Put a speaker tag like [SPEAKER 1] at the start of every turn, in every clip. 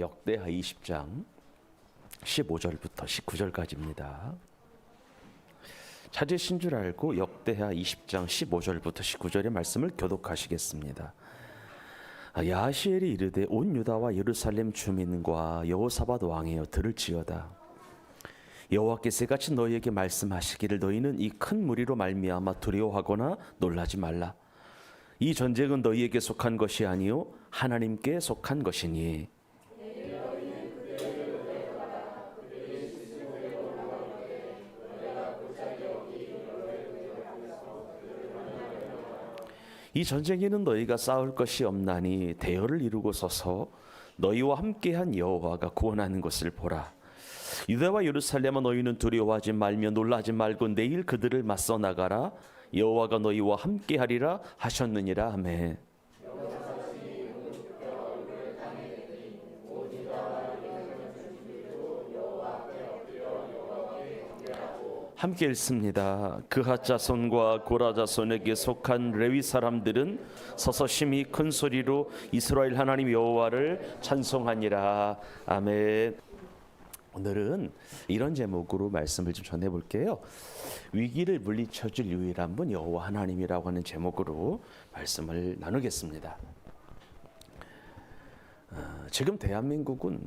[SPEAKER 1] 역대하 20장 15절부터 19절까지입니다. 찾으신 줄 알고 역대하 20장 15절부터 19절의 말씀을 교독하시겠습니다. 야하시엘이 이르되 온 유다와 예루살렘 주민과 여호사밧 왕이여 들을지어다. 여호와께서 이같이 너희에게 말씀하시기를 너희는 이 큰 무리로 말미암아 두려워하거나 놀라지 말라. 이 전쟁은 너희에게 속한 것이 아니요 하나님께 속한 것이니 이 전쟁에는 너희가 싸울 것이 없나니 대열을 이루고 서서 너희와 함께한 여호와가 구원하는 것을 보라. 유다와 예루살렘아 너희는 두려워하지 말며 놀라지 말고 내일 그들을 맞서 나가라. 여호와가 너희와 함께하리라 하셨느니라. 아멘. 함께 읽습니다. 그핫 자손과 고라 자손에게 속한 레위 사람들은 서서 심히 큰 소리로 이스라엘 하나님 여호와를 찬송하니라. 아멘. 오늘은 이런 제목으로 말씀을 좀 전해볼게요. 위기를 물리쳐줄 유일한 분 여호와 하나님이라고 하는 제목으로 말씀을 나누겠습니다. 지금 대한민국은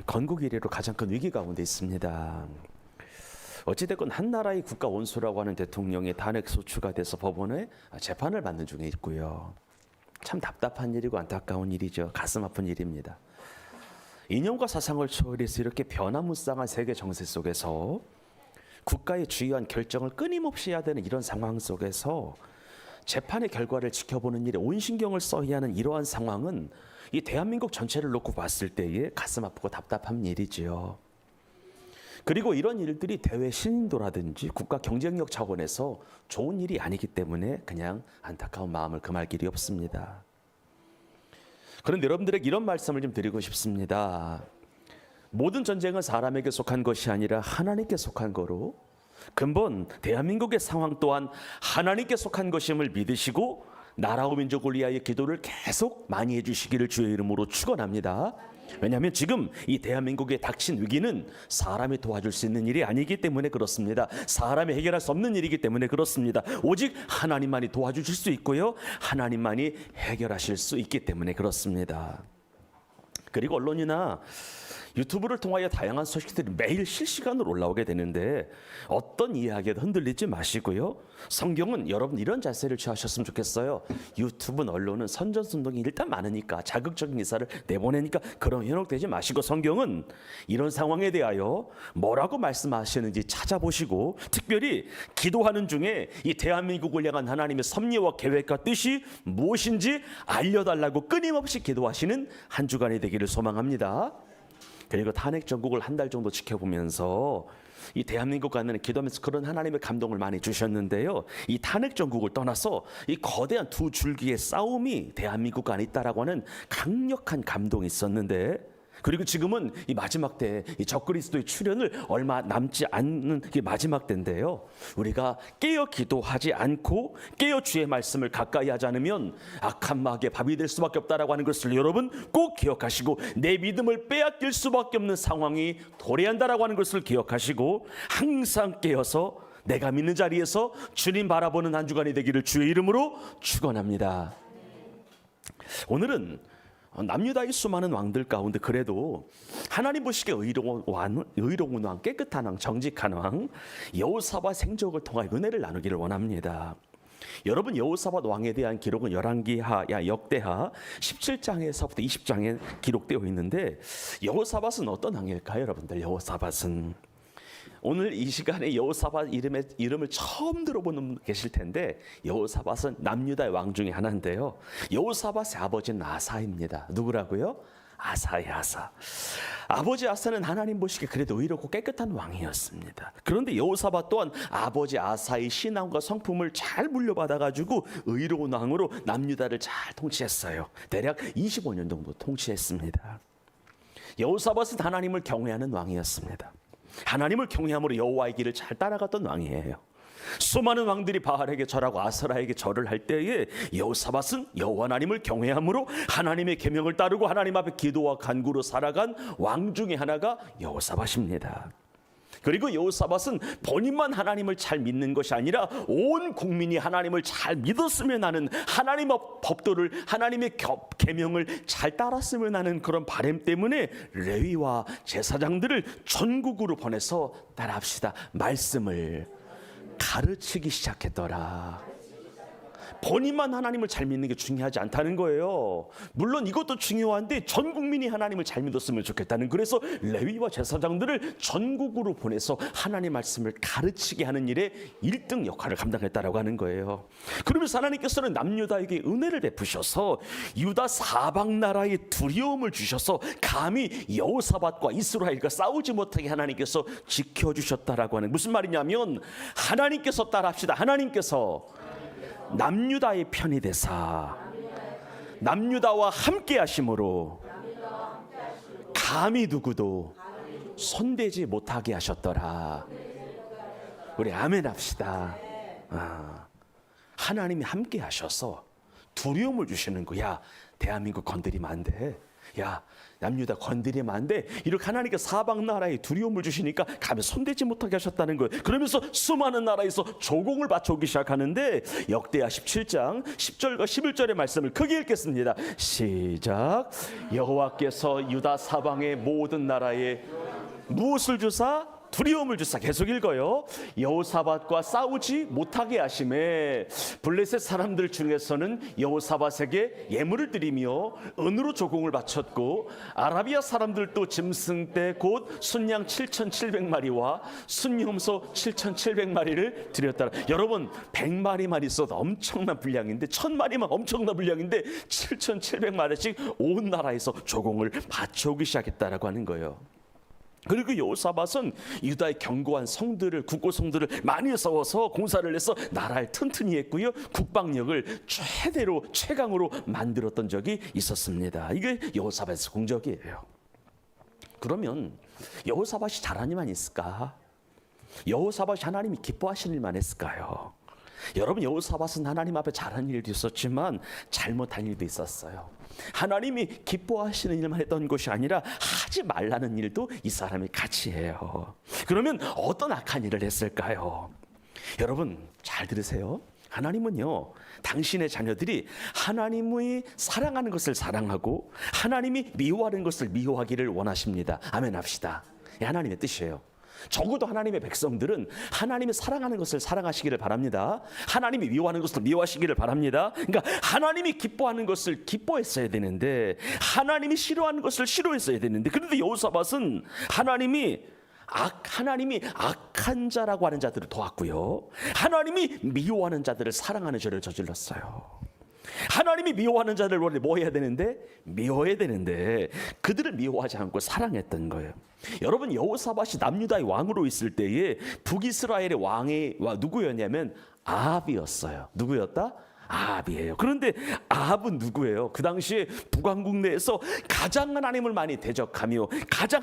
[SPEAKER 1] 건국 이래로 가장 큰 위기 가운데 있습니다. 어찌됐건 한 나라의 국가 원수라고 하는 대통령이 탄핵 소추가 돼서 법원에 재판을 받는 중에 있고요. 참 답답한 일이고 안타까운 일이죠. 가슴 아픈 일입니다. 이념과 사상을 초월해서 이렇게 변화무쌍한 세계 정세 속에서 국가의 주요한 결정을 끊임없이 해야 되는 이런 상황 속에서 재판의 결과를 지켜보는 일에 온 신경을 써야 하는 이러한 상황은 이 대한민국 전체를 놓고 봤을 때에 가슴 아프고 답답한 일이지요. 그리고 이런 일들이 대외 신인도라든지 국가 경쟁력 차원에서 좋은 일이 아니기 때문에 그냥 안타까운 마음을 금할 길이 없습니다. 그런데 여러분들에게 이런 말씀을 좀 드리고 싶습니다. 모든 전쟁은 사람에게 속한 것이 아니라 하나님께 속한 거로 근본 대한민국의 상황 또한 하나님께 속한 것임을 믿으시고 나라와 민족을 위하여 기도를 계속 많이 해주시기를 주의 이름으로 축원합니다. 왜냐하면 지금 이 대한민국에 닥친 위기는 사람이 도와줄 수 있는 일이 아니기 때문에 그렇습니다. 사람이 해결할 수 없는 일이기 때문에 그렇습니다. 오직 하나님만이 도와주실 수 있고요. 하나님만이 해결하실 수 있기 때문에 그렇습니다. 그리고 언론이나 유튜브를 통하여 다양한 소식들이 매일 실시간으로 올라오게 되는데 어떤 이야기에도 흔들리지 마시고요. 성경은 여러분 이런 자세를 취하셨으면 좋겠어요. 유튜브는 언론은 선전운동이 일단 많으니까 자극적인 기사를 내보내니까 그런 현혹되지 마시고 성경은 이런 상황에 대하여 뭐라고 말씀하시는지 찾아보시고 특별히 기도하는 중에 이 대한민국을 향한 하나님의 섭리와 계획과 뜻이 무엇인지 알려달라고 끊임없이 기도하시는 한 주간이 되기를 소망합니다. 그리고 탄핵 전국을 한 달 정도 지켜보면서 이 대한민국 가는 기도하면서 그런 하나님의 감동을 많이 주셨는데요. 이 탄핵 전국을 떠나서 이 거대한 두 줄기의 싸움이 대한민국 안에 있다라고 하는 강력한 감동이 있었는데 그리고 지금은 이 마지막 때 이 적그리스도의 출현을 얼마 남지 않는 이 마지막 때인데요. 우리가 깨어 기도하지 않고 깨어 주의 말씀을 가까이 하지 않으면 악한 마귀의 밥이 될 수밖에 없다라고 하는 것을 여러분 꼭 기억하시고 내 믿음을 빼앗길 수밖에 없는 상황이 도래한다라고 하는 것을 기억하시고 항상 깨어서 내가 믿는 자리에서 주님 바라보는 한 주간이 되기를 주의 이름으로 축원합니다. 오늘은 남유다의 수많은 왕들 가운데 그래도 하나님 보시기에 의로운 왕, 깨끗한 왕, 정직한 왕 여호사밧 생족을 통하여 은혜를 나누기를 원합니다. 여러분 여호사밧 왕에 대한 기록은 열왕기하, 역대하 17장에서부터 20장에 기록되어 있는데 여호사밧은 어떤 왕일까요? 여러분들 여호사밧은 오늘 이 시간에 여호사밧 이름을 처음 들어보는 분 계실 텐데 여호사밧은 남유다의 왕 중에 하나인데요. 여호사밧의 아버지는 아사입니다. 누구라고요? 아사의 아사. 아버지 아사는 하나님 보시기에 그래도 의롭고 깨끗한 왕이었습니다. 그런데 여호사밧 또한 아버지 아사의 신앙과 성품을 잘 물려받아가지고 의로운 왕으로 남유다를 잘 통치했어요. 대략 25년 정도 통치했습니다. 여호사밧은 하나님을 경외하는 왕이었습니다. 하나님을 경외함으로 여호와의 길을 잘 따라갔던 왕이에요. 수많은 왕들이 바알에게 절하고 아세라에게 절을 할 때에 여호사밧은 여호와 하나님을 경외함으로 하나님의 계명을 따르고 하나님 앞에 기도와 간구로 살아간 왕 중에 하나가 여호사밧입니다. 그리고 여호사밧은 본인만 하나님을 잘 믿는 것이 아니라 온 국민이 하나님을 잘 믿었으면 하는, 하나님의 법도를, 하나님의 계명을 잘 따랐으면 하는 그런 바람 때문에 레위와 제사장들을 전국으로 보내서 따라합시다, 말씀을 가르치기 시작했더라. 본인만 하나님을 잘 믿는 게 중요하지 않다는 거예요. 물론 이것도 중요한데 전 국민이 하나님을 잘 믿었으면 좋겠다는, 그래서 레위와 제사장들을 전국으로 보내서 하나님 말씀을 가르치게 하는 일에 1등 역할을 감당했다라고 하는 거예요. 그러면서 하나님께서는 남유다에게 은혜를 베푸셔서 유다 사방 나라에 두려움을 주셔서 감히 여호사밧과 이스라엘과 싸우지 못하게 하나님께서 지켜주셨다라고 하는, 무슨 말이냐면 하나님께서, 따라합시다, 하나님께서 남유다의 편이 되사 남유다와 함께 하심으로 감히 누구도 손대지 못하게 하셨더라. 우리 아멘 합시다. 하나님이 함께 하셔서 두려움을 주시는 거야. 대한민국 건드리면 안 돼. 야, 남유다 건드리면 안 돼. 이렇게 하나님께 사방 나라에 두려움을 주시니까 감히 손대지 못하게 하셨다는 거예요. 그러면서 수많은 나라에서 조공을 바쳐오기 시작하는데 역대하 17장 10절과 11절의 말씀을 크게 읽겠습니다. 시작. 여호와께서 유다 사방의 모든 나라에 무엇을 주사? 두려움을 주사. 계속 읽어요. 여호사밧과 싸우지 못하게 하심에 블레셋 사람들 중에서는 여호사밧에게 예물을 드리며 은으로 조공을 바쳤고, 아라비아 사람들도 짐승떼 곧 순양 7,700마리와 순염소 7,700마리를 드렸다. 여러분, 100마리만 있어도 엄청난 분량인데, 1000마리만 엄청난 분량인데 7,700마리씩 온 나라에서 조공을 바쳐오기 시작했다라고 하는 거예요. 그리고 여호사밧은 유다의 견고한 성들을, 국고 성들을 많이 세워서 공사를 해서 나라를 튼튼히 했고요, 국방력을 최대로 최강으로 만들었던 적이 있었습니다. 이게 여호사밧의 공적이에요. 그러면 여호사밧이 잘한 일만 있을까? 여호사밧이 하나님이 기뻐하시는 일만 했을까요? 여러분, 여호사밧은 하나님 앞에 잘한 일도 있었지만 잘못한 일도 있었어요. 하나님이 기뻐하시는 일만 했던 것이 아니라 하지 말라는 일도 이 사람이 같이 해요. 그러면 어떤 악한 일을 했을까요? 여러분 잘 들으세요. 하나님은요, 당신의 자녀들이 하나님의 사랑하는 것을 사랑하고 하나님이 미워하는 것을 미워하기를 원하십니다. 아멘 합시다. 하나님의 뜻이에요. 적어도 하나님의 백성들은 하나님이 사랑하는 것을 사랑하시기를 바랍니다. 하나님이 미워하는 것을 미워하시기를 바랍니다. 그러니까 하나님이 기뻐하는 것을 기뻐했어야 되는데, 하나님이 싫어하는 것을 싫어했어야 되는데, 그런데 여호사밧은 하나님이 악한 자라고 하는 자들을 도왔고요, 하나님이 미워하는 자들을 사랑하는 죄를 저질렀어요. 하나님이 미워하는 자를 원래 뭐 해야 되는데? 미워해야 되는데 그들을 미워하지 않고 사랑했던 거예요. 여러분, 여호사밧이 남유다의 왕으로 있을 때에 북이스라엘의 왕이 누구였냐면 아합이었어요. 누구였다? 아합이에요. 그런데 아합은 누구예요? 그 당시에 북왕국 내에서 가장 하나님을 많이 대적하며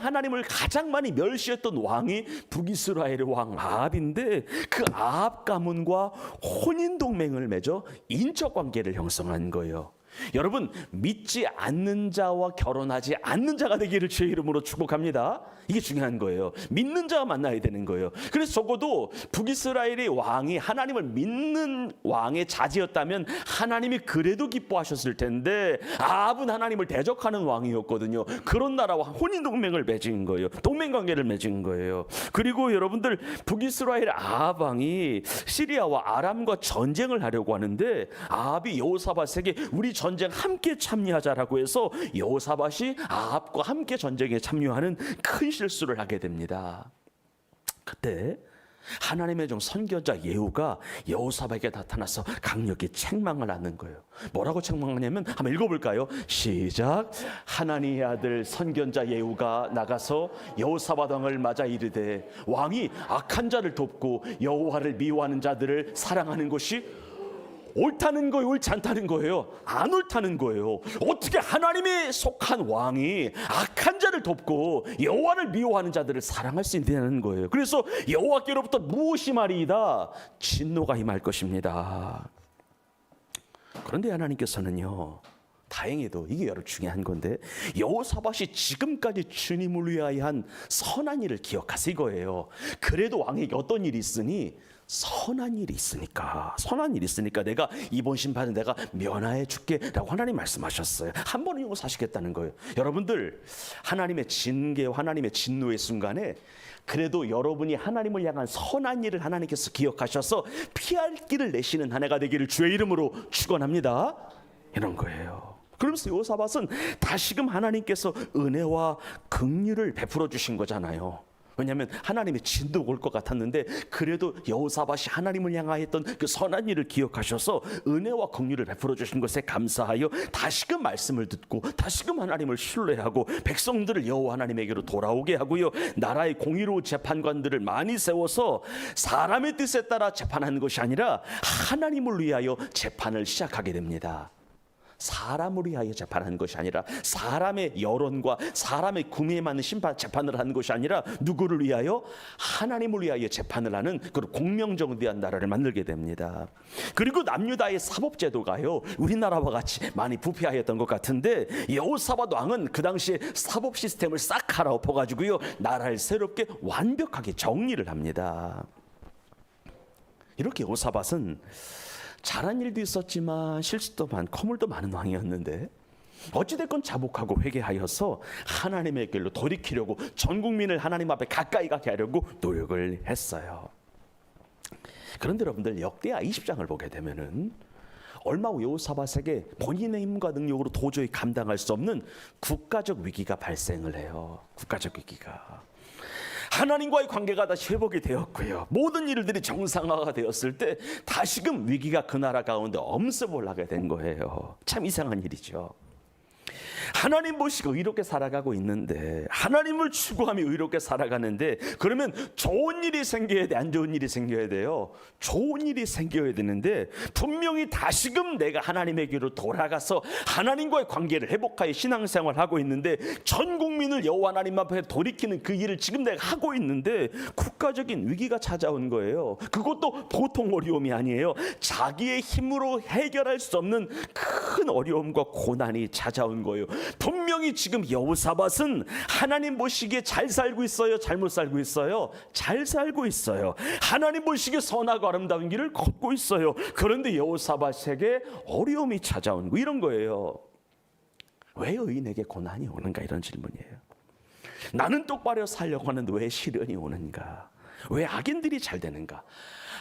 [SPEAKER 1] 하나님을 가장 많이 멸시했던 왕이 북이스라엘의 왕 아합인데, 그 아합 가문과 혼인 동맹을 맺어 인적 관계를 형성한 거예요. 여러분, 믿지 않는 자와 결혼하지 않는 자가 되기를 주의 이름으로 축복합니다. 이게 중요한 거예요. 믿는 자와 만나야 되는 거예요. 그래서 적어도 북이스라엘의 왕이 하나님을 믿는 왕의 자제였다면 하나님이 그래도 기뻐하셨을 텐데, 아합은 하나님을 대적하는 왕이었거든요. 그런 나라와 혼인동맹을 맺은 거예요. 동맹관계를 맺은 거예요. 그리고 여러분들, 북이스라엘 아합 왕이 시리아와 아람과 전쟁을 하려고 하는데, 아합이 여호사밧에게 우리 전쟁 함께 참여하자라고 해서 여호사밧이 아합과 함께 전쟁에 참여하는 큰 실수를 하게 됩니다. 그때 하나님의 종 선교자 예후가 여호사밧에게 나타나서 강력히 책망을 하는 거예요. 뭐라고 책망하냐면, 한번 읽어볼까요? 시작. 하나님의 아들 선교자 예후가 나가서 여호사밧 왕을 맞아 이르되, 왕이 악한 자를 돕고 여호와를 미워하는 자들을 사랑하는 것이 옳다는 거예요, 옳지 않다는 거예요? 안 옳다는 거예요. 어떻게 하나님의 속한 왕이 악한 자를 돕고 여호와를 미워하는 자들을 사랑할 수 있느냐는 거예요. 그래서 여호와께로부터 무엇이 말이이다? 진노가 임할 것입니다. 그런데 하나님께서는요, 다행히도 이게 여러 중요한 건데, 여호사밧이 지금까지 주님을 위하여 한 선한 일을 기억하세요 이거예요. 그래도 왕에게 어떤 일이 있으니? 선한 일이 있으니까, 선한 일이 있으니까 내가 이번 심판은 내가 면하여 줄게라고 하나님 말씀하셨어요. 한 번은 용서하시겠다는 거예요. 여러분들, 하나님의 징계와 하나님의 진노의 순간에 그래도 여러분이 하나님을 향한 선한 일을 하나님께서 기억하셔서 피할 길을 내시는 한 해가 되기를 주의 이름으로 축원합니다. 이런 거예요. 그러면서 여호사밧은 다시금 하나님께서 은혜와 긍휼을 베풀어 주신 거잖아요. 왜냐하면 하나님의 진도가 올 것 같았는데 그래도 여호사밧이 하나님을 향하였던 그 선한 일을 기억하셔서 은혜와 긍휼을 베풀어 주신 것에 감사하여 다시금 말씀을 듣고 다시금 하나님을 신뢰하고 백성들을 여호와 하나님에게로 돌아오게 하고요, 나라의 공의로운 재판관들을 많이 세워서 사람의 뜻에 따라 재판하는 것이 아니라 하나님을 위하여 재판을 시작하게 됩니다. 사람을 위하여 재판하는 것이 아니라, 사람의 여론과 사람의 구미에 맞는 재판을 하는 것이 아니라 누구를 위하여? 하나님을 위하여 재판을 하는 그런 공명정대한 나라를 만들게 됩니다. 그리고 남유다의 사법제도가요, 우리나라와 같이 많이 부패하였던 것 같은데 여호사밧 왕은 그 당시에 사법 시스템을 싹 갈아엎어가지고요, 나라를 새롭게 완벽하게 정리를 합니다. 이렇게 여호사밧은 잘한 일도 있었지만 실수도 많고 허물도 많은 왕이었는데 어찌됐건 자복하고 회개하여서 하나님의 길로 돌이키려고 전 국민을 하나님 앞에 가까이 가게 하려고 노력을 했어요. 그런데 여러분들, 역대하 20장을 보게 되면은 얼마 후 여호사밧에게 본인의 힘과 능력으로 도저히 감당할 수 없는 국가적 위기가 발생을 해요. 국가적 위기가. 하나님과의 관계가 다시 회복이 되었고요, 모든 일들이 정상화가 되었을 때 다시금 위기가 그 나라 가운데 엄습을 하게 된 거예요. 참 이상한 일이죠. 하나님 보시고 의롭게 살아가고 있는데, 하나님을 추구하며 의롭게 살아가는데, 그러면 좋은 일이 생겨야 돼, 안 좋은 일이 생겨야 돼요? 좋은 일이 생겨야 되는데 분명히 다시금 내가 하나님에게로 돌아가서 하나님과의 관계를 회복하여 신앙생활을 하고 있는데 전 국민을 여호와 하나님 앞에 돌이키는 그 일을 지금 내가 하고 있는데 국가적인 위기가 찾아온 거예요. 그것도 보통 어려움이 아니에요. 자기의 힘으로 해결할 수 없는 큰 어려움과 고난이 찾아온 거예요. 분명히 지금 여호사밧은 하나님 보시기에 잘 살고 있어요? 잘못 살고 있어요? 잘 살고 있어요. 하나님 보시기에 선하고 아름다운 길을 걷고 있어요. 그런데 여호사밧에게 어려움이 찾아온 거, 이런 거예요. 왜 의인에게 고난이 오는가, 이런 질문이에요. 나는 똑바로 살려고 하는데 왜 시련이 오는가? 왜 악인들이 잘 되는가?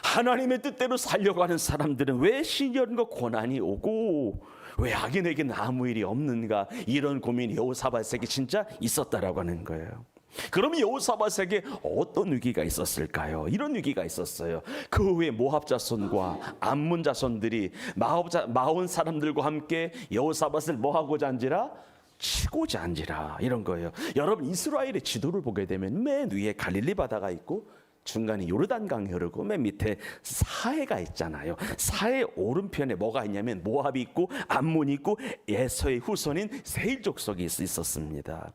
[SPEAKER 1] 하나님의 뜻대로 살려고 하는 사람들은 왜 시련과 고난이 오고 왜 악인에게는 아무 일이 없는가? 이런 고민이 여호사밧에게 진짜 있었다라고 하는 거예요. 그럼 여호사밧에게 어떤 위기가 있었을까요? 이런 위기가 있었어요. 그 후에 모압 자손과 암몬 자손들이 마온 사람들과 함께 여호사밧을 뭐하고자 한지라? 치고자 한지라, 이런 거예요. 여러분, 이스라엘의 지도를 보게 되면 맨 위에 갈릴리 바다가 있고 중간에 요르단강이 흐르고 맨 밑에 사해가 있잖아요. 사해 오른편에 뭐가 있냐면 모압이 있고 암몬이 있고 에서의 후손인 세일 족속이 있었습니다.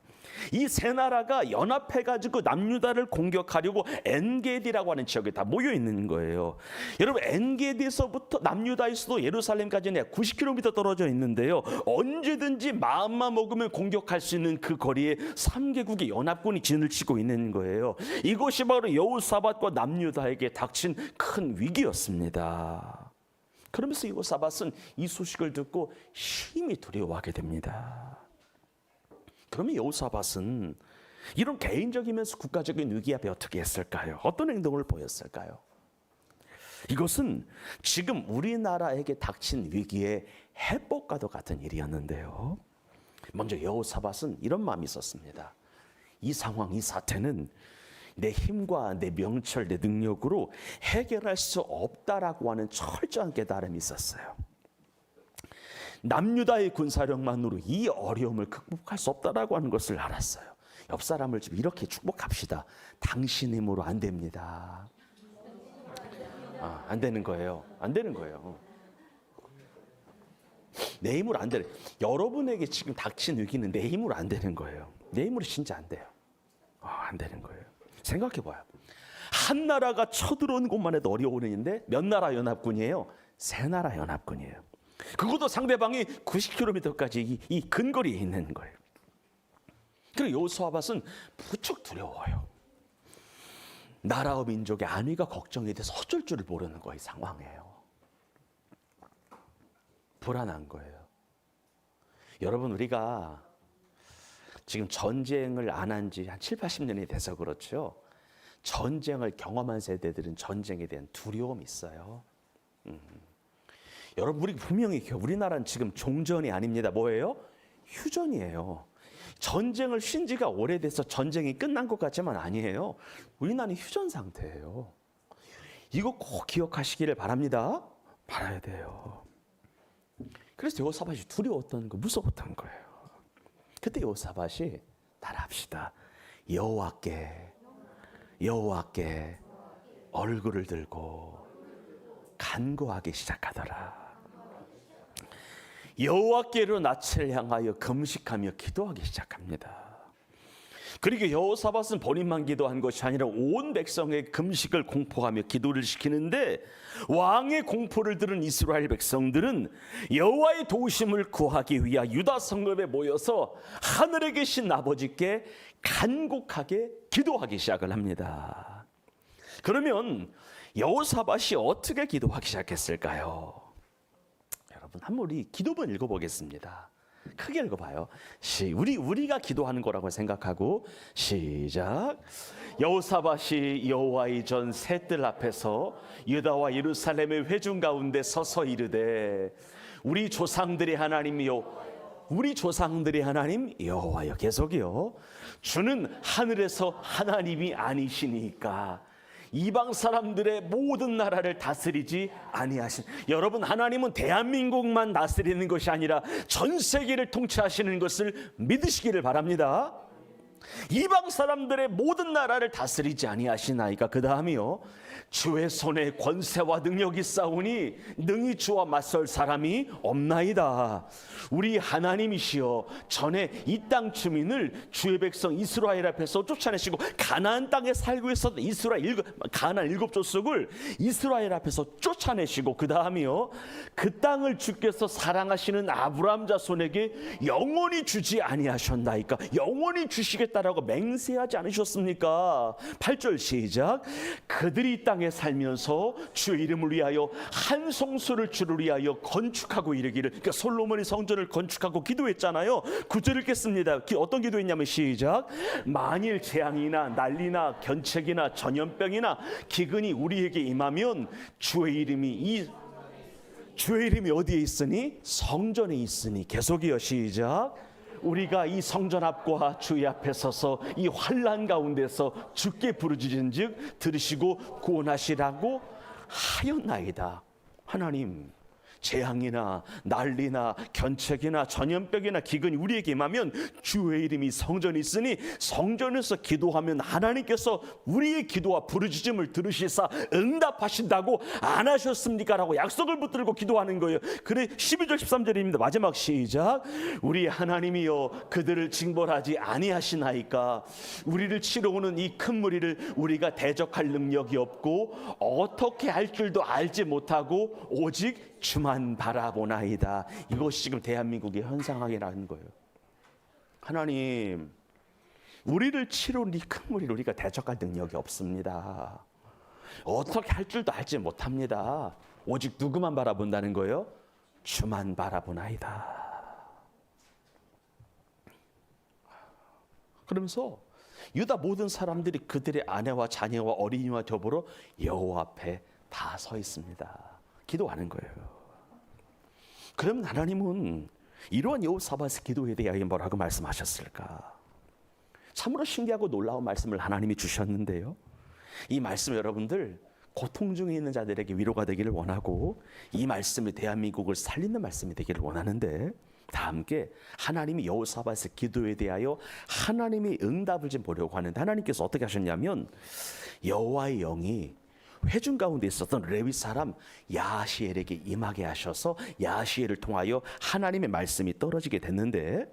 [SPEAKER 1] 이 세 나라가 연합해가지고 남유다를 공격하려고 엔게디라고 하는 지역에 다 모여 있는 거예요. 여러분, 엔게디에서부터 남유다의 수도 예루살렘까지는 90km 떨어져 있는데요, 언제든지 마음만 먹으면 공격할 수 있는 그 거리에 3개국의 연합군이 진을 치고 있는 거예요. 이것이 바로 여호사밧과 남유다에게 닥친 큰 위기였습니다. 그러면서 여호사밧은 이 소식을 듣고 심히 두려워하게 됩니다. 그러면 여호사밧은 이런 개인적이면서 국가적인 위기 앞에 어떻게 했을까요? 어떤 행동을 보였을까요? 이것은 지금 우리나라에게 닥친 위기의 해법과도 같은 일이었는데요. 먼저 여호사밧은 이런 마음이 있었습니다. 이 상황, 이 사태는 내 힘과 내 명철, 내 능력으로 해결할 수 없다라고 하는 철저한 깨달음이 있었어요. 남유다의 군사력만으로 이 어려움을 극복할 수 없다라고 하는 것을 알았어요. 옆 사람을 좀 이렇게 축복합시다. 당신 힘으로 안 됩니다. 안 되는 거예요. 안 되는 거예요. 내 힘으로 안 되는, 여러분에게 지금 닥친 위기는 내 힘으로 안 되는 거예요. 내 힘으로 진짜 안 돼요. 안 되는 거예요. 생각해봐요. 한 나라가 쳐들어오는 것만 해도 어려운 일인데 몇 나라 연합군이에요? 세 나라 연합군이에요. 그것도 상대방이 90km까지 이 근거리에 있는 거예요. 그리고 여호사밧은 무척 두려워요. 나라와 민족의 안위가 걱정이 돼서 어쩔 줄을 모르는 거예요. 상황이에요. 불안한 거예요. 여러분, 우리가 지금 전쟁을 안 한 지 한 7, 80년이 돼서 그렇죠. 전쟁을 경험한 세대들은 전쟁에 대한 두려움이 있어요. 여러분, 우리 분명히 우리나라는 지금 종전이 아닙니다. 뭐예요? 휴전이에요. 전쟁을 쉰 지가 오래돼서 전쟁이 끝난 것 같지만 아니에요. 우리나라는 휴전 상태예요. 이거 꼭 기억하시기를 바랍니다. 바라야 돼요. 그래서 여호사밧이 두려웠던 거, 무서웠던 거예요. 그때 여호사밧이 따라합시다. 여호와께 얼굴을 들고 간구하기 시작하더라. 여호와께로 낯을 향하여 금식하며 기도하기 시작합니다. 그리고 여호사밧은 본인만 기도한 것이 아니라 온 백성의 금식을 공포하며 기도를 시키는데, 왕의 공포를 들은 이스라엘 백성들은 여호와의 도우심을 구하기 위하여 유다 성읍에 모여서 하늘에 계신 아버지께 간곡하게 기도하기 시작을 합니다. 그러면 여호사밧이 어떻게 기도하기 시작했을까요? 여러분, 한번 우리 기도문 읽어보겠습니다. 크게 읽어봐요. 우리가 기도하는 거라고 생각하고 시작. 여호사밧이 여호와의 전 셋들 앞에서 유다와 예루살렘의 회중 가운데 서서 이르되, 우리 조상들의 하나님이요, 우리 조상들의 하나님 여호와여. 계속이요. 주는 하늘에서 하나님이 아니시니까 이방 사람들의 모든 나라를 다스리지 아니하신. 여러분, 하나님은 대한민국만 다스리는 것이 아니라 전 세계를 통치하시는 것을 믿으시기를 바랍니다. 이방 사람들의 모든 나라를 다스리지 아니하시나이까. 그 다음이요. 주의 손에 권세와 능력이 있사오니 능히 주와 맞설 사람이 없나이다. 우리 하나님이시여, 전에 이 땅 주민을 주의 백성 이스라엘 앞에서 쫓아내시고 가나안 땅에 살고 있었던 가나안 7족속을 이스라엘 앞에서 쫓아내시고, 그 다음이요. 그 땅을 주께서 사랑하시는 아브라함 자손에게 영원히 주지 아니하셨나이까. 영원히 주시겠다라고 맹세하지 않으셨습니까? 8절 시작. 그들이 이 땅에 살면서 주의 이름을 위하여 한 성소를 주를 위하여 건축하고 이르기를. 그러니까 솔로몬이 성전을 건축하고 기도했잖아요. 9절 읽겠습니다. 어떤 기도했냐면 시작. 만일 재앙이나 난리나 견책이나 전염병이나 기근이 우리에게 임하면 주의 이름이 어디에 있으니? 성전에 있으니. 계속이요. 시작. 우리가 이 성전 앞과 주의 앞에 서서 이 환난 가운데서 주께 부르짖은즉 들으시고 구원하시라고 하였나이다. 하나님, 재앙이나 난리나 견책이나 전염병이나 기근이 우리에게 임하면 주의 이름이 성전에 있으니 성전에서 기도하면 하나님께서 우리의 기도와 부르짖음을 들으시사 응답하신다고 안 하셨습니까? 라고 약속을 붙들고 기도하는 거예요. 그래 12절 13절입니다. 마지막 시작. 우리 하나님이여 그들을 징벌하지 아니하시나이까. 우리를 치러오는 이 큰 무리를 우리가 대적할 능력이 없고 어떻게 할 줄도 알지 못하고 오직 주만 바라보나이다. 이것이 지금 대한민국의 현상이라는 거예요. 하나님, 우리를 치료는 이 큰 무리를 우리가 대적할 능력이 없습니다. 어떻게 할 줄도 알지 못합니다. 오직 누구만 바라본다는 거예요? 주만 바라보나이다. 그러면서 유다 모든 사람들이 그들의 아내와 자녀와 어린이와 더불어 여호와 앞에 다 서 있습니다. 기도하는 거예요. 그러면 하나님은 이러한 여호사밧의 기도에 대하여 뭐라고 말씀하셨을까? 참으로 신기하고 놀라운 말씀을 하나님이 주셨는데요. 이 말씀 여러분들 고통 중에 있는 자들에게 위로가 되기를 원하고, 이 말씀이 대한민국을 살리는 말씀이 되기를 원하는데, 다 함께 하나님이 여호사밧의 기도에 대하여 하나님이 응답을 좀 보려고 하는데, 하나님께서 어떻게 하셨냐면 여호와의 영이 회중 가운데 있었던 레위 사람 야시엘에게 임하게 하셔서 야시엘을 통하여 하나님의 말씀이 떨어지게 됐는데,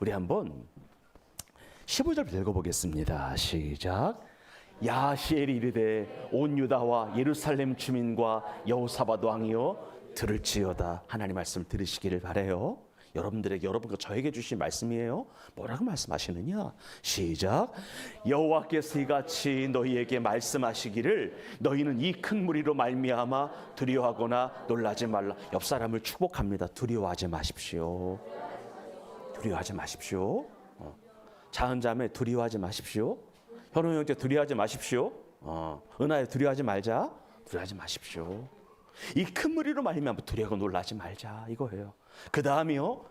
[SPEAKER 1] 우리 한번 15절 읽어보겠습니다. 시작. 야시엘이 이르되 온 유다와 예루살렘 주민과 여호사밧 왕이여 들을지어다. 하나님 말씀 들으시기를 바래요. 여러분들에게, 여러분과 저에게 주신 말씀이에요. 뭐라고 말씀하시느냐? 시작. 여호와께서 이같이 너희에게 말씀하시기를 너희는 이 큰 무리로 말미암아 두려워하거나 놀라지 말라. 옆 사람을 축복합니다. 두려워하지 마십시오. 두려워하지 마십시오. 자은자매 두려워하지 마십시오. 현우 형제 두려워하지 마십시오. 은하에 두려워하지 말자. 두려워하지 마십시오. 이 큰 무리로 말미암아 두려워 놀라지 말자, 이거예요. 그 다음이요,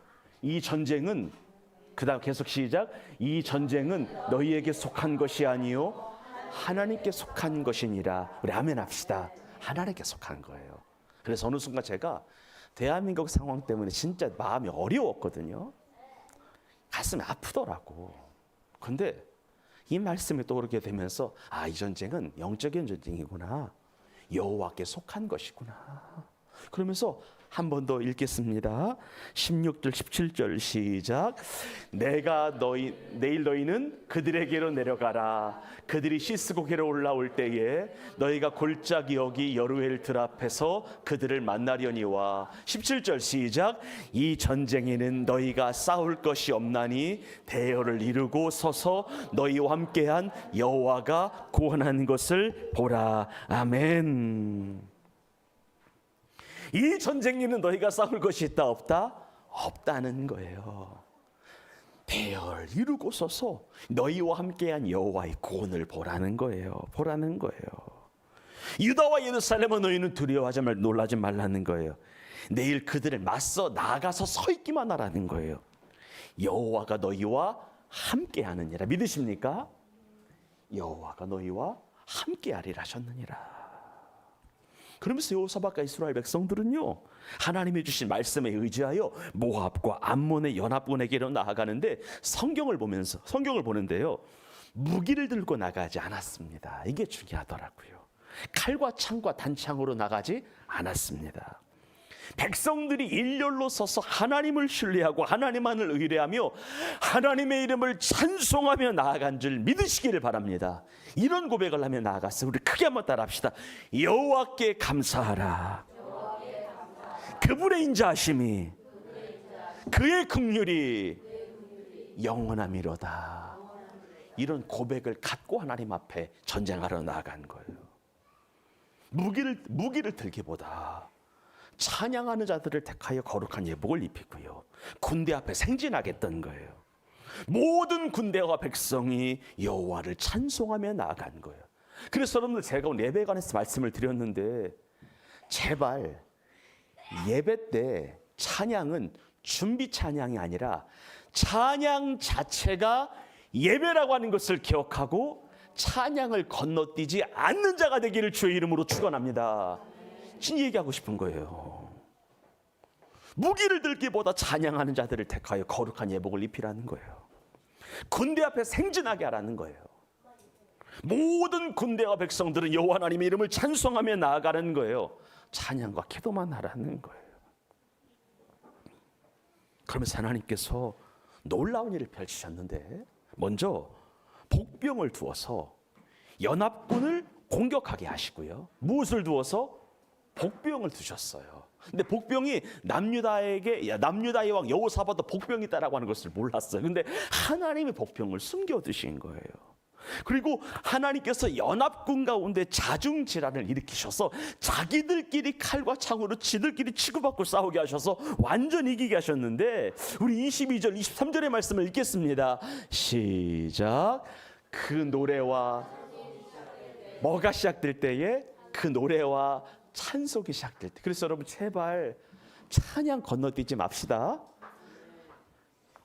[SPEAKER 1] 이 전쟁은, 그 다음 계속 시작. 이 전쟁은 너희에게 속한 것이 아니요 하나님께 속한 것이니라. 우리 아멘 합시다. 하나님께 속한 거예요. 그래서 어느 순간 제가 대한민국 상황 때문에 진짜 마음이 어려웠거든요. 가슴이 아프더라고. 근데 이 말씀이 떠오르게 되면서, 아, 이 전쟁은 영적인 전쟁이구나, 여호와께 속한 것이구나. 그러면서 한 번 더 읽겠습니다. 16절 17절 시작. 내가 내일 너희는 그들에게로 내려가라. 그들이 시스고게로 올라올 때에 너희가 골짜기 여기 여루엘 들 앞에서 그들을 만나려니와. 17절 시작. 이 전쟁에는 너희가 싸울 것이 없나니 대열을 이루고 서서 너희와 함께한 여호와가 구원한 것을 보라. 아멘. 이 전쟁에는 너희가 싸울 것이 있다 없다? 없다는 거예요. 대열 이루고 서서 너희와 함께한 여호와의 구원을 보라는 거예요. 보라는 거예요. 유다와 예루살렘은 너희는 두려워하지 말, 놀라지 말라는 거예요. 내일 그들을 맞서 나가서 서 있기만 하라는 거예요. 여호와가 너희와 함께하느니라. 믿으십니까? 여호와가 너희와 함께하리라 하셨느니라. 그러면서 여호사밧과 이스라엘 백성들은요, 하나님이 주신 말씀에 의지하여 모압과 암몬의 연합군에게로 나아가는데, 성경을 보는데요, 무기를 들고 나가지 않았습니다. 이게 중요하더라고요. 칼과 창과 단창으로 나가지 않았습니다. 백성들이 일렬로 서서 하나님을 신뢰하고 하나님만을 의뢰하며 하나님의 이름을 찬송하며 나아간 줄 믿으시기를 바랍니다. 이런 고백을 하며 나아갔어요. 우리 크게 한번 따라합시다. 여호와께 감사하라. 그분의 인자하심이 그의 긍휼이 영원함이로다. 이런 고백을 갖고 하나님 앞에 전쟁하러 나아간 거예요. 무기를 들기보다 찬양하는 자들을 택하여 거룩한 예복을 입히고요, 군대 앞에 생진하겠다는 거예요. 모든 군대와 백성이 여호와를 찬송하며 나아간 거예요. 그래서 여러분들, 제가 오늘 예배에 관해서 말씀을 드렸는데, 제발 예배 때 찬양은 준비 찬양이 아니라 찬양 자체가 예배라고 하는 것을 기억하고 찬양을 건너뛰지 않는 자가 되기를 주의 이름으로 축원합니다. 진 얘기하고 싶은 거예요. 무기를 들기보다 찬양하는 자들을 택하여 거룩한 예복을 입히라는 거예요. 군대 앞에 생진하게 하라는 거예요. 모든 군대와 백성들은 여호와 하나님의 이름을 찬송하며 나아가는 거예요. 찬양과 기도만 하라는 거예요. 그러면서 하나님께서 놀라운 일을 펼치셨는데, 먼저 복병을 두어서 연합군을 공격하게 하시고요, 무엇을 두어서? 복병을 두셨어요. 근데 복병이 남유다의 왕 여호사밧도 복병이 있다라고 하는 것을 몰랐어요. 근데 하나님의 복병을 숨겨두신 거예요. 그리고 하나님께서 연합군 가운데 자중질환을 일으키셔서 자기들끼리 칼과 창으로 지들끼리 치고받고 싸우게 하셔서 완전 이기게 하셨는데, 우리 22절 23절의 말씀을 읽겠습니다. 시작. 그 노래와 뭐가 시작될 때에? 그 노래와 찬송이 시작될 때. 그래서 여러분, 제발 찬양 건너뛰지 맙시다.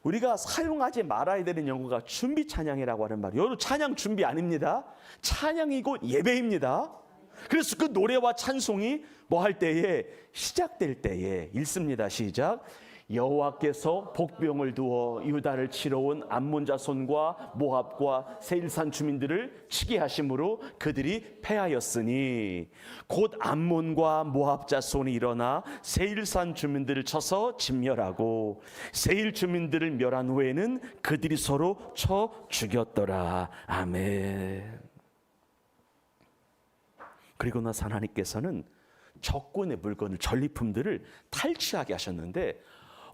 [SPEAKER 1] 우리가 사용하지 말아야 되는 용어가 준비 찬양이라고 하는 말이에요. 여러분, 찬양 준비 아닙니다. 찬양이고 예배입니다. 그래서 그 노래와 찬송이 뭐 할 때에? 시작될 때에 읽습니다. 시작. 여호와께서 복병을 두어 유다를 치러 온 암몬 자손과 모압과 세일산 주민들을 치게 하심으로 그들이 패하였으니 곧 암몬과 모압 자손이 일어나 세일산 주민들을 쳐서 진멸하고 세일 주민들을 멸한 후에는 그들이 서로 쳐 죽였더라. 아멘. 그리고 나서 하나님께서는 적군의 물건을, 전리품들을 탈취하게 하셨는데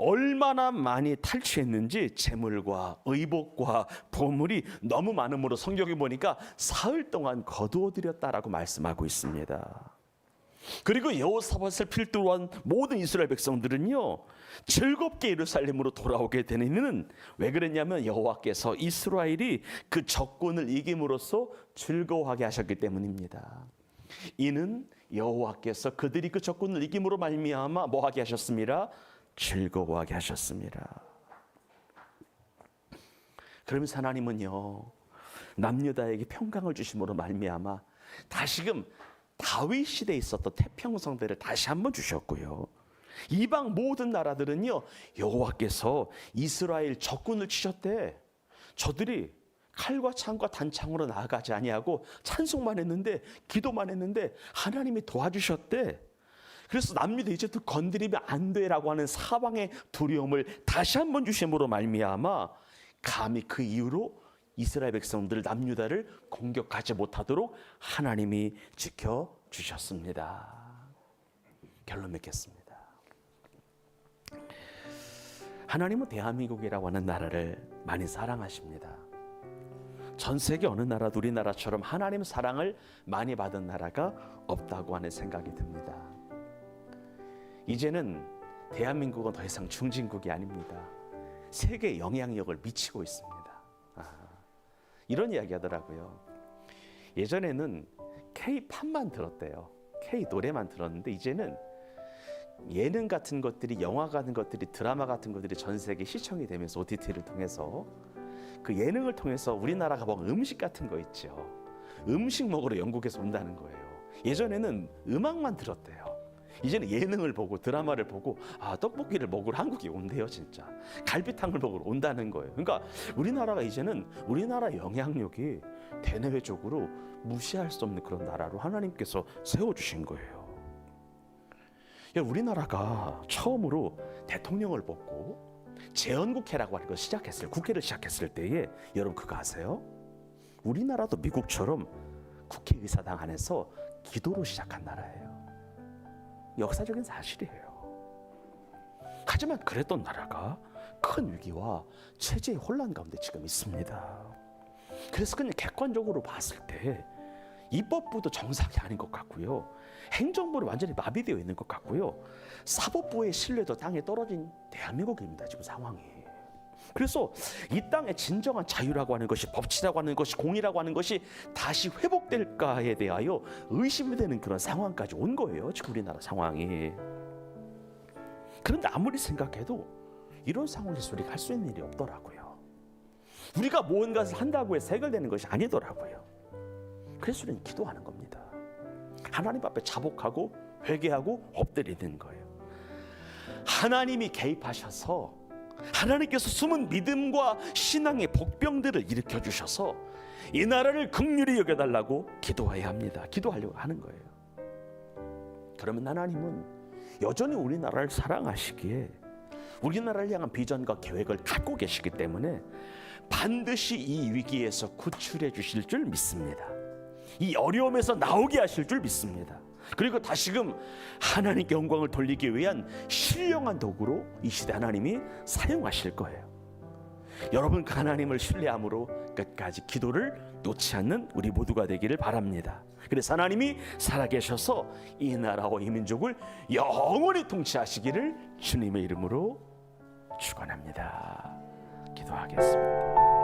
[SPEAKER 1] 얼마나 많이 탈취했는지 재물과 의복과 보물이 너무 많음으로 성경에 보니까 사흘 동안 거두어들였다라고 말씀하고 있습니다. 그리고 여호사밧을 필두로 한 모든 이스라엘 백성들은요, 즐겁게 예루살렘으로 돌아오게 되는 이유는 왜 그랬냐면 여호와께서 이스라엘이 그 적군을 이김으로써 즐거워하게 하셨기 때문입니다. 이는 여호와께서 그들이 그 적군을 이김으로 말미암아 뭐하게 하셨습니다? 즐거워하게 하셨습니다. 그러면서 하나님은요, 남유다에게 평강을 주심으로 말미암아 다시금 다윗 시대에 있었던 태평성대를 다시 한번 주셨고요, 이방 모든 나라들은요, 여호와께서 이스라엘 적군을 치셨대. 저들이 칼과 창과 단창으로 나아가지 아니하고 찬송만 했는데, 기도만 했는데 하나님이 도와주셨대. 그래서 남유다 이제 또 건드리면 안 돼라고 하는 사방의 두려움을 다시 한번 주심으로 말미암아 감히 그 이후로 이스라엘 백성들 남유다를 공격하지 못하도록 하나님이 지켜주셨습니다. 결론 맺겠습니다. 하나님은 대한민국이라고 하는 나라를 많이 사랑하십니다. 전 세계 어느 나라도 우리나라처럼 하나님 사랑을 많이 받은 나라가 없다고 하는 생각이 듭니다. 이제는 대한민국은 더 이상 중진국이 아닙니다. 세계에 영향력을 미치고 있습니다. 이런 이야기 하더라고요. 예전에는 K-팝만 들었대요. K 노래만 들었는데 이제는 예능 같은 것들이, 영화 같은 것들이, 드라마 같은 것들이 전 세계 시청이 되면서 OTT를 통해서 그 예능을 통해서 우리나라가 먹은 음식 같은 거 있죠. 음식 먹으러 영국에서 온다는 거예요. 예전에는 음악만 들었대요. 이제는 예능을 보고 드라마를 보고 떡볶이를 먹으러 한국에 온대요. 진짜 갈비탕을 먹으러 온다는 거예요. 그러니까 우리나라가 이제는 우리나라 영향력이 대내외적으로 무시할 수 없는 그런 나라로 하나님께서 세워주신 거예요. 우리나라가 처음으로 대통령을 뽑고 재헌국회라고 하는 걸 국회를 시작했을 때에 여러분 그거 아세요? 우리나라도 미국처럼 국회의사당 안에서 기도로 시작한 나라예요. 역사적인 사실이에요. 하지만 그랬던 나라가 큰 위기와 체제의 혼란 가운데 지금 있습니다. 그래서 그냥 객관적으로 봤을 때 입법부도 정상이 아닌 것 같고요, 행정부는 완전히 마비되어 있는 것 같고요, 사법부의 신뢰도 땅에 떨어진 대한민국입니다. 지금 상황이. 그래서 이 땅의 진정한 자유라고 하는 것이, 법치라고 하는 것이, 공의라고 하는 것이 다시 회복될까에 대하여 의심이 되는 그런 상황까지 온 거예요. 지금 우리나라 상황이. 그런데 아무리 생각해도 이런 상황에서 우리가 할 수 있는 일이 없더라고요. 우리가 무언가를 한다고 해서 해결되는 것이 아니더라고요. 그래서 우리는 기도하는 겁니다. 하나님 앞에 자복하고 회개하고 엎드리는 거예요. 하나님이 개입하셔서 하나님께서 숨은 믿음과 신앙의 복병들을 일으켜 주셔서 이 나라를 긍휼히 여겨달라고 기도해야 합니다. 기도하려고 하는 거예요. 그러면 하나님은 여전히 우리나라를 사랑하시기에 우리나라를 향한 비전과 계획을 갖고 계시기 때문에 반드시 이 위기에서 구출해 주실 줄 믿습니다. 이 어려움에서 나오게 하실 줄 믿습니다. 그리고 다시금 하나님께 영광을 돌리기 위한 신령한 도구로 이 시대 하나님이 사용하실 거예요. 여러분 그 하나님을 신뢰함으로 끝까지 기도를 놓지 않는 우리 모두가 되기를 바랍니다. 그래서 하나님이 살아계셔서 이 나라와 이 민족을 영원히 통치하시기를 주님의 이름으로 축원합니다. 기도하겠습니다.